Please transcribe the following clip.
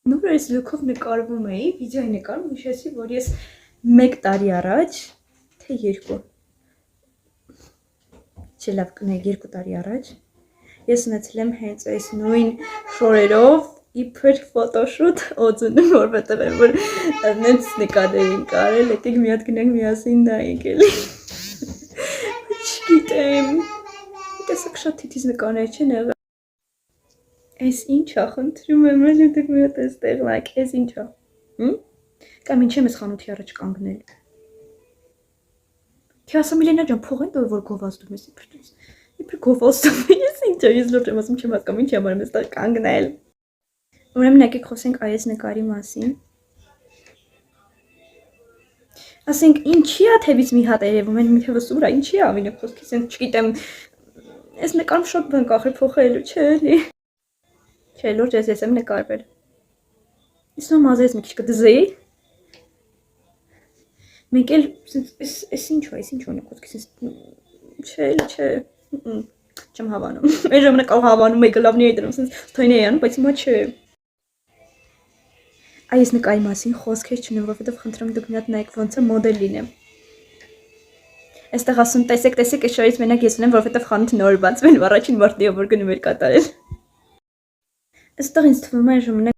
Նոր այս լուքով նկարվում էի, վիդեոյի նկարում հիշեցի, որ ես 1 տարի առաջ, թե 2, չէ լավ կնայի 2 տարի առաջ, ես ունեցել եմ հենց այս նույն շորերով իբր ֆոտոշուտ օձունում, որովհետև եմ որ նենց նկարներ են կարել, եկեք մի հատ գնանք միասին նայենք էլի։ Չգիտեմ, տեսակ շատ թիթիզ նկարներ չեն եղել։ Այս ինչ է, խնդրում եմ, էլի դուք մի հատ էստեղ նայեք, այս ինչ է։ Կամ ինչ եմ ես խանութի առաջ կանգնել։ Թե ասա Միլենա ջան, փող են տվել, որ գովազդում ես, իբր գովազդում ես, ինչ է, ես լուրջ եմ ասում, չեմ հասկանում, ինչի համար եմ էստեղ կանգնել։ Ուրեմն եկեք խոսենք այս նկարի մասին։ Ասենք ինչի է թևից մի հատ երևում են, մի թևը սուր է, ինչի է ավինը խոսքից, չգիտեմ, այս նկարում շատ բան կախել փոխելու, չէ էլի։ Չէ, լուրջ ես եմ նկարվել։ Իսկ նո մազերս մի քիչ կդզեի։ Մենք էլ այս ինչ է խոսքից, չէ, էլի չէ, չեմ հավանում։ Այս ժամանակ կարող հավանում էի գլավնի էի դրում, սենց թույն էի անում, բայց հիմա չէ։ Այս նկարի մասին խոսքեր չունեմ, որովհետև խնդրում դուք մի հատ նայեք ոնց է մոդել լինեմ։ Այստեղ ասում տեսեք, այս շորից մենակ ես ունեմ, որովհետև խանութը նոր բացվել, առաջին մարտի որ գնում էր կատարել։ Այստեղ ինձ թվում է ժամանակ